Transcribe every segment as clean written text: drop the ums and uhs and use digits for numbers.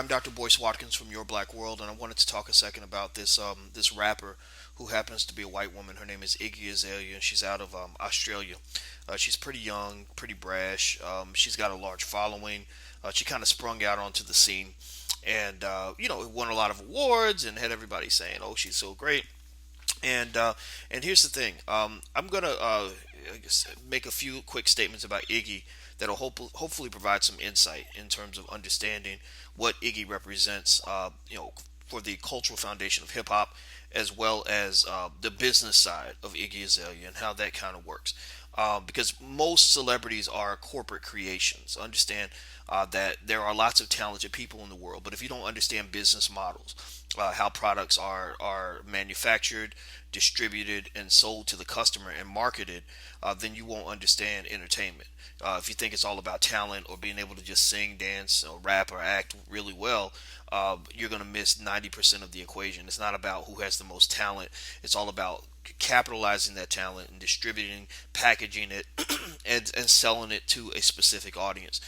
Dr. Boyce Watkins from Your Black World, and I wanted to talk a second about this rapper who happens to be a white woman. Her name is Iggy Azalea, and she's out of Australia. She's pretty young, pretty brash. She's got a large following. She kind of sprung out onto the scene, and won a lot of awards and had everybody saying, "Oh, she's so great." And here's the thing. I'm gonna I guess make a few quick statements about Iggy that'll hopefully provide some insight in terms of understanding what Iggy represents. For the cultural foundation of hip hop, as well as the business side of Iggy Azalea and how that kind of works. Because most celebrities are corporate creations. Understand that there are lots of talented people in the world, but if you don't understand business models, how products are manufactured, distributed, and sold to the customer and marketed, then you won't understand entertainment. If you think it's all about talent or being able to just sing, dance, or rap, or act really well, you're going to miss 90% of the equation. It's not about who has the most talent. It's all about capitalizing that talent and distributing, packaging it, and selling it to a specific audience.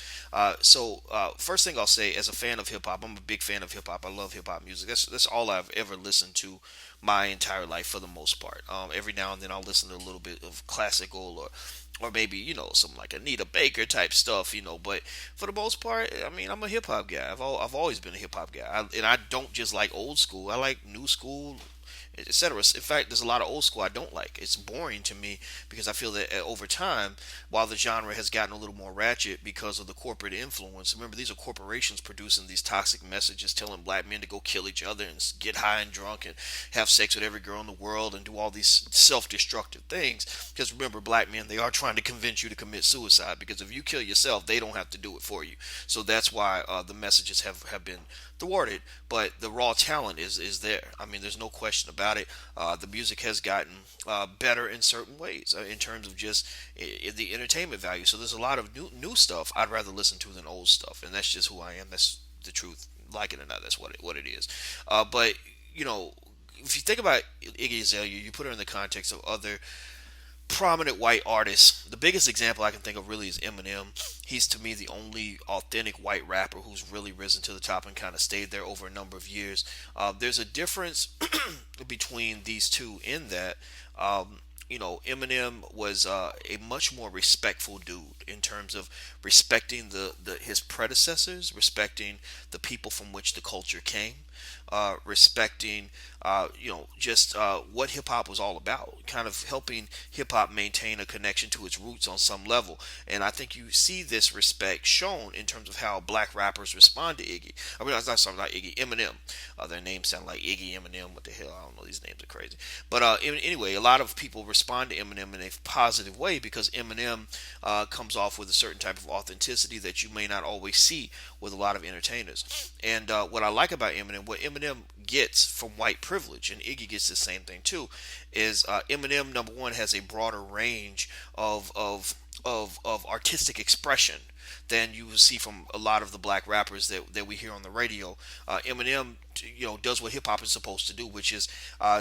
First thing I'll say, as a fan of hip hop, I'm a big fan of hip hop. I love hip hop music. That's all I've ever listened to my entire life for the most part. Every now and then I'll listen to a little bit of classical or maybe some like Anita Baker type stuff, But for the most part, I mean, I'm a hip hop guy. I've always been a hip hop guy, and I don't just like old school. I like new school, etc. In fact, there's a lot of old school I don't like. It's boring to me because I feel that over time, while the genre has gotten a little more ratchet because of the corporate influence, remember these are corporations producing these toxic messages telling black men to go kill each other and get high and drunk and have sex with every girl in the world and do all these self-destructive things. Because remember, black men, they are trying to convince you to commit suicide, because if you kill yourself, they don't have to do it for you. So that's why the messages have been thwarted, but the raw talent is there. I mean, there's no question about it. The music has gotten better in certain ways in terms of just the entertainment value. So there's a lot of new stuff I'd rather listen to than old stuff, and that's just who I am. That's the truth. Like it or not, that's what it is. But if you think about Iggy Azalea, you put her in the context of other prominent white artists. The biggest example I can think of really is Eminem. He's to me the only authentic white rapper who's really risen to the top and kind of stayed there over a number of years. There's a difference between these two in that. Eminem was a much more respectful dude in terms of respecting his predecessors, respecting the people from which the culture came, respecting just what hip hop was all about, kind of helping hip hop maintain a connection to its roots on some level. And I think you see this respect shown in terms of how black rappers respond to Iggy. I mean, I'm not sorry, not Iggy, Eminem. Their names sound like Iggy Eminem. What the hell? I don't know. These names are crazy. But anyway, a lot of people respond to Eminem in a positive way because Eminem comes off with a certain type of authenticity that you may not always see with a lot of entertainers. And what I like about Eminem, what Eminem gets from white privilege, and Iggy gets the same thing too, is Eminem, number one, has a broader range of artistic expression than you will see from a lot of the black rappers that we hear on the radio. Eminem, does what hip hop is supposed to do, which is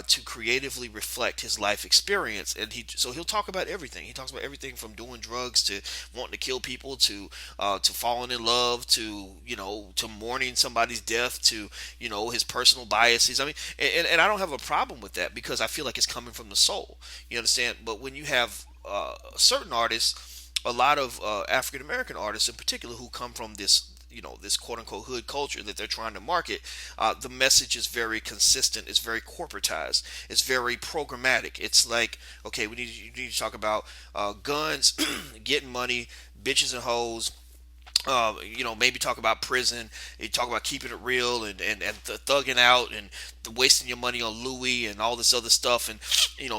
to creatively reflect his life experience, and he'll talk about everything. He talks about everything from doing drugs to wanting to kill people to falling in love to mourning somebody's death to his personal biases. I mean, and I don't have a problem with that because I feel like it's coming from the soul. You understand? But when you have certain artists, a lot of African American artists in particular, who come from this quote unquote hood culture that they're trying to market, the message is very consistent. It's very corporatized. It's very programmatic. It's like, okay, you need to talk about guns, getting money, bitches and hoes. Maybe talk about prison. You talk about keeping it real and thugging out and wasting your money on Louis and all this other stuff, and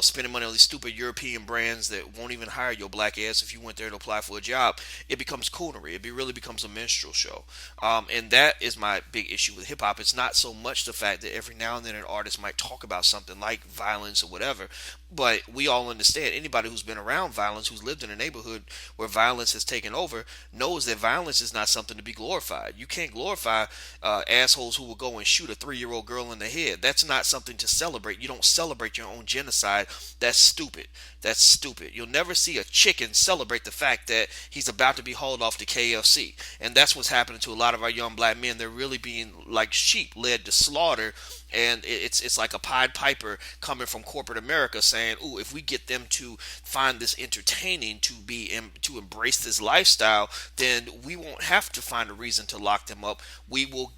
spending money on these stupid European brands that won't even hire your black ass if you went there to apply for a job. It becomes coonery. Really becomes a minstrel show, and that is my big issue with hip hop. It's not so much the fact that every now and then an artist might talk about something like violence or whatever, But we all understand, anybody who's been around violence, who's lived in a neighborhood where violence has taken over, knows that violence is not something to be glorified. You can't glorify assholes who will go and shoot a 3-year-old girl in the head. That's not something to celebrate. You don't celebrate your own genocide. That's stupid. That's stupid. You'll never see a chicken celebrate the fact that he's about to be hauled off to KFC. And that's what's happening to a lot of our young black men. They're really being like sheep led to slaughter, and it's like a Pied Piper coming from corporate America saying, "Ooh, if we get them to find this entertaining, to embrace this lifestyle, then we won't have to find a reason to lock them up. We will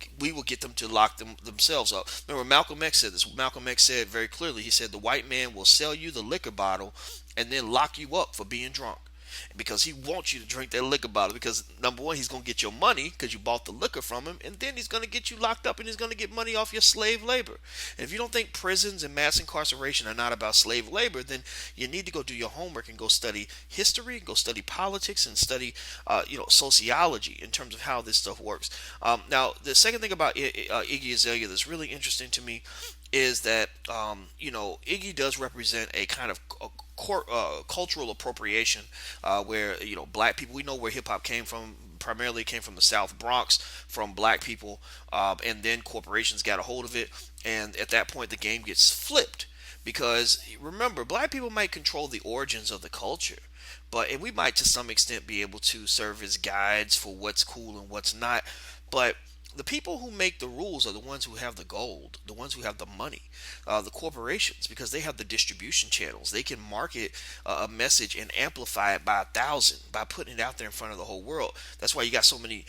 get them to lock themselves up." Remember, Malcolm X said this. Malcolm X said very clearly. He said, "The white man will sell you the liquor bottle and then lock you up for being drunk." Because he wants you to drink that liquor bottle. Because number one, he's going to get your money because you bought the liquor from him, and then he's going to get you locked up and he's going to get money off your slave labor. And if you don't think prisons and mass incarceration are not about slave labor, then you need to go do your homework and go study history, go study politics, and study, sociology in terms of how this stuff works. Now, the second thing about Iggy Azalea that's really interesting to me is that Iggy does represent a kind of cultural appropriation, where black people, we know where hip hop came from. Primarily it came from the South Bronx, from black people, and then corporations got a hold of it, and at that point the game gets flipped. Because remember, black people might control the origins of the culture, and we might to some extent be able to serve as guides for what's cool and what's not. But the people who make the rules are the ones who have the gold, the ones who have the money, the corporations, because they have the distribution channels. They can market a message and amplify it by 1,000 by putting it out there in front of the whole world. That's why you got so many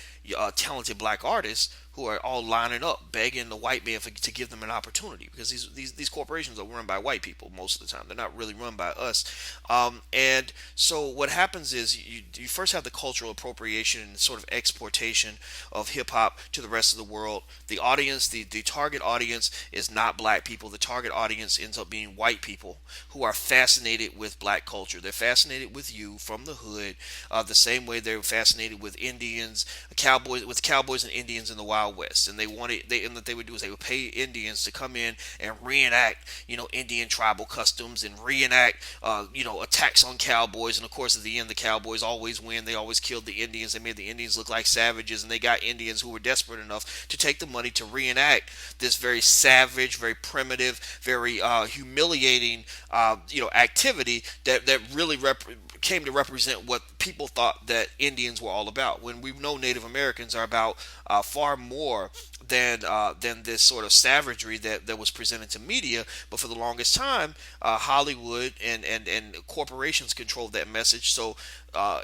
talented black artists who are all lining up, begging the white man to give them an opportunity, because these corporations are run by white people most of the time. They're not really run by us. And so what happens is you first have the cultural appropriation and sort of exportation of hip hop to the rest of the world. The audience, the target audience is not black people. The target audience ends up being white people who are fascinated with black culture. They're fascinated with you from the hood, the same way they're fascinated with Indians, cowboys and Indians in the Wild West. And what they would do is they would pay Indians to come in and reenact, Indian tribal customs, and reenact, attacks on cowboys. And of course, at the end, the cowboys always win. They always killed the Indians. They made the Indians look like savages, and they got Indians who were desperate enough to take the money to reenact this very savage, very primitive, very humiliating, activity that really came to represent what people thought that Indians were all about. When we know Native Americans are about far more than this sort of savagery that was presented to media. But for the longest time, Hollywood and corporations controlled that message. So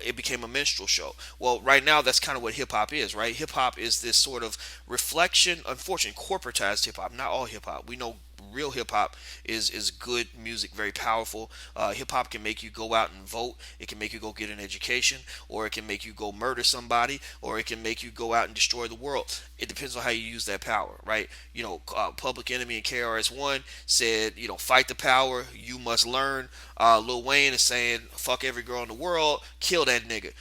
it became a minstrel show. Well, right now that's kind of what hip hop is, right? Hip hop is this sort of reflection, unfortunately, corporatized hip hop. Not all hip hop. We know real hip hop is good music, very powerful. Hip hop can make you go out and vote. It can make you go get an education, or it can make you go murder somebody, or it can make you go out and destroy the world. It depends on how you use that power, right? Public Enemy and KRS-One said, fight the power, you must learn. Lil Wayne is saying, fuck every girl in the world, kill that nigga.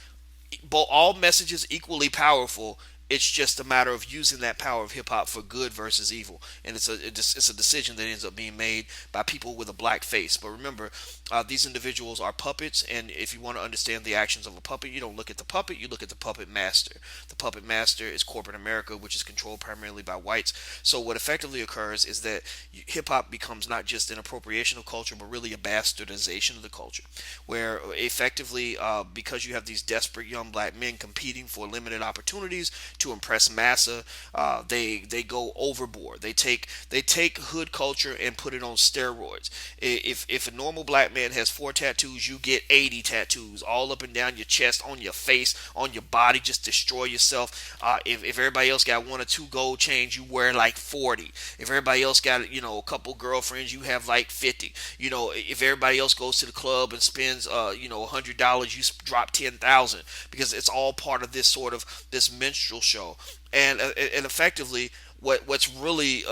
But all messages equally powerful. It's just a matter of using that power of hip hop for good versus evil, and it's a decision that ends up being made by people with a black face. But remember, these individuals are puppets, and if you want to understand the actions of a puppet, you don't look at the puppet, you look at the puppet master. The puppet master is corporate America, which is controlled primarily by whites. So what effectively occurs is that hip hop becomes not just an appropriation of culture, but really a bastardization of the culture, where effectively, because you have these desperate young black men competing for limited opportunities to impress massa, they go overboard. They take hood culture and put it on steroids. If a normal black man has 4 tattoos, you get 80 tattoos all up and down your chest, on your face, on your body. Just destroy yourself. If everybody else got 1 or 2 gold chains, you wear like 40. If everybody else got a couple girlfriends, you have like 50. If everybody else goes to the club and spends $100, you drop 10,000, because it's all part of this minstrel show. And effectively, what's really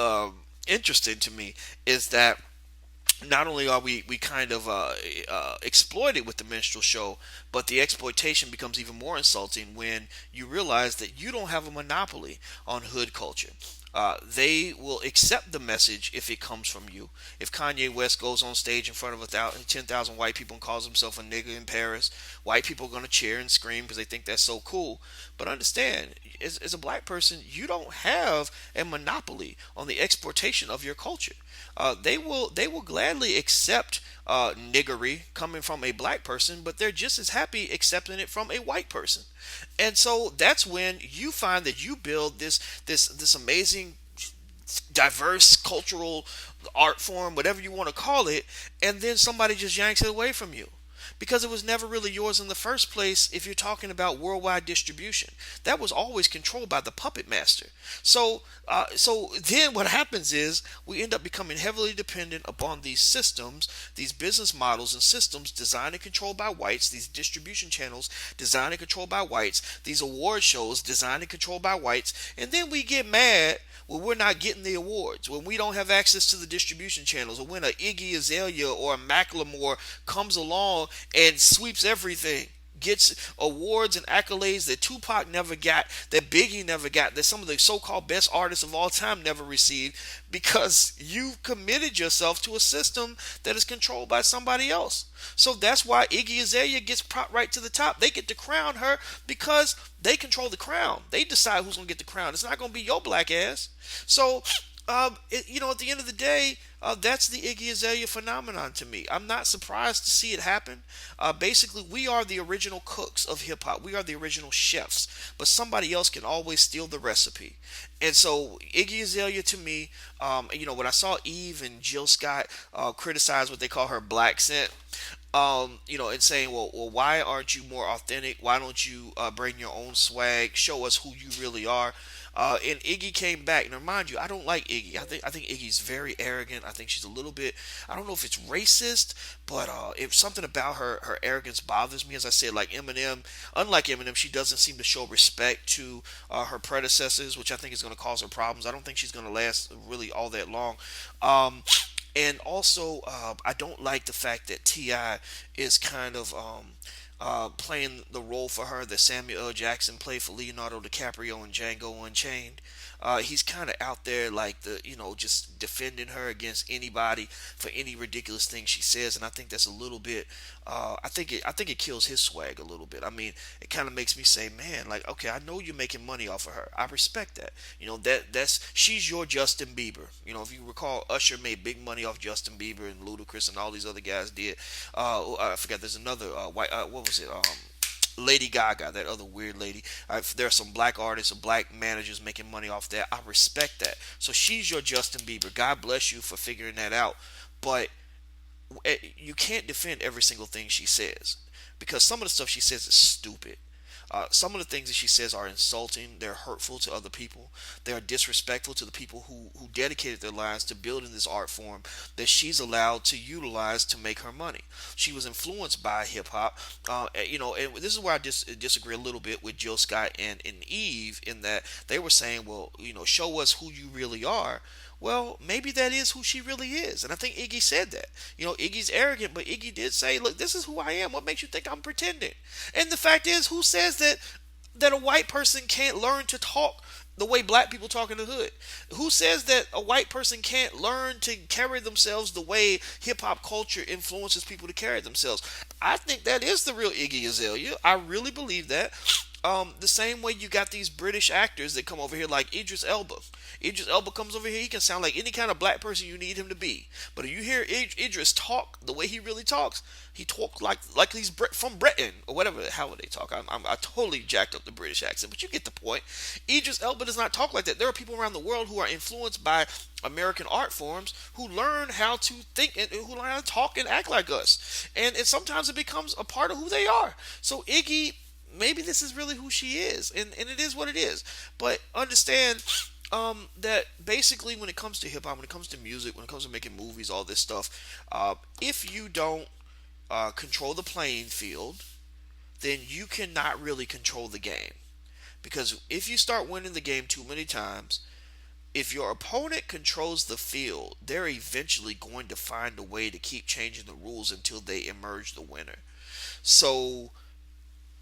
interesting to me is that not only are we kind of exploited with the minstrel show, but the exploitation becomes even more insulting when you realize that you don't have a monopoly on hood culture. They will accept the message if it comes from you. If Kanye West goes on stage in front of 10,000 white people and calls himself a nigga in Paris, white people are going to cheer and scream because they think that's so cool. But understand, as a black person, you don't have a monopoly on the exportation of your culture. They will gladly accept niggery coming from a black person, but they're just as happy accepting it from a white person. And so that's when you find that you build this amazing diverse cultural art form, whatever you want to call it, and then somebody just yanks it away from you. Because it was never really yours in the first place if you're talking about worldwide distribution. That was always controlled by the puppet master. So then what happens is we end up becoming heavily dependent upon these systems, these business models and systems designed and controlled by whites, these distribution channels designed and controlled by whites, these award shows designed and controlled by whites, and then we get mad when we're not getting the awards, when we don't have access to the distribution channels, or when a Iggy Azalea or a Macklemore comes along and sweeps everything, gets awards and accolades that Tupac never got, that Biggie never got, that some of the so-called best artists of all time never received, because you committed yourself to a system that is controlled by somebody else. So that's why Iggy Azalea gets propped right to the top. They get to crown her because they control the crown. They decide who's going to get the crown. It's not going to be your black ass. So at the end of the day, that's the Iggy Azalea phenomenon to me. I'm not surprised to see it happen. Basically, we are the original cooks of hip hop. We are the original chefs, but somebody else can always steal the recipe. And so, Iggy Azalea to me, when I saw Eve and Jill Scott criticize what they call her black scent, and saying, well, why aren't you more authentic? Why don't you bring your own swag? Show us who you really are. And Iggy came back. Now, mind you, I don't like Iggy. I think Iggy's very arrogant. I think she's a little bit. I don't know if it's racist, but if something about her arrogance bothers me. As I said, like Eminem, unlike Eminem, she doesn't seem to show respect to her predecessors, which I think is going to cause her problems. I don't think she's going to last really all that long. And also, I don't like the fact that Ti is kind of playing the role for her that Samuel L. Jackson played for Leonardo DiCaprio in Django Unchained. He's kind of out there like just defending her against anybody for any ridiculous thing she says, and I think that's a little bit. I think it kills his swag a little bit. I mean, it kind of makes me say, man, like, okay, I know you're making money off of her. I respect that. That's she's your Justin Bieber. If you recall, Usher made big money off Justin Bieber and Ludacris and all these other guys did. I forgot. There's another white. What was it? Lady Gaga, that other weird lady. There are some black artists or black managers making money off that. I respect that. So she's your Justin Bieber. God bless you for figuring that out. But you can't defend every single thing she says, because some of the stuff she says is stupid. Some of the things that she says are insulting. They're hurtful to other people. They are disrespectful to the people who dedicated their lives to building this art form that she's allowed to utilize to make her money. She was influenced by hip hop. And this is where I disagree a little bit with Jill Scott and Eve, in that they were saying, well, show us who you really are. Well, maybe that is who she really is. And I think Iggy said that. Iggy's arrogant, but Iggy did say, look, this is who I am. What makes you think I'm pretending? And the fact is, who says that a white person can't learn to talk the way black people talk in the hood? Who says that a white person can't learn to carry themselves the way hip hop culture influences people to carry themselves? I think that is the real Iggy Azalea. I really believe that. The same way you got these British actors that come over here like Idris Elba. Idris Elba comes over here, he can sound like any kind of black person you need him to be. But if you hear Idris talk the way he really talks, he talks like he's from Britain or whatever the hell they talk. I totally jacked up the British accent, but you get the point. Idris Elba does not talk like that. There are people around the world who are influenced by American art forms who learn how to think and who learn how to talk and act like us. And sometimes it becomes a part of who they are. So Iggy, maybe this is really who she is, and it is what it is. But understand that basically when it comes to hip hop, when it comes to music, when it comes to making movies, all this stuff, if you don't control the playing field, then you cannot really control the game. Because if you start winning the game too many times, if your opponent controls the field, they're eventually going to find a way to keep changing the rules until they emerge the winner. So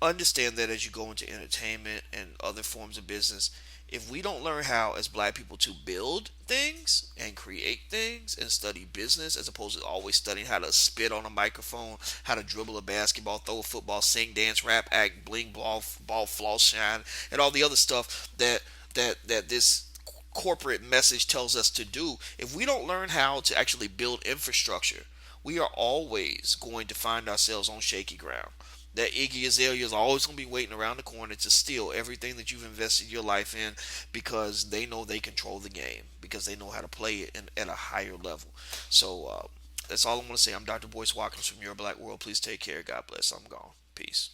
understand that as you go into entertainment and other forms of business, If we don't learn how as black people to build things and create things and study business as opposed to always studying how to spit on a microphone, how to dribble a basketball, throw a football, sing, dance, rap, act, bling, ball, floss, shine, and all the other stuff that this corporate message tells us to do, if we don't learn how to actually build infrastructure, we are always going to find ourselves on shaky ground. That Iggy Azalea is always going to be waiting around the corner to steal everything that you've invested your life in because they know they control the game, because they know how to play it at a higher level. So that's all I want to say. I'm Dr. Boyce Watkins from Your Black World. Please take care. God bless. I'm gone. Peace.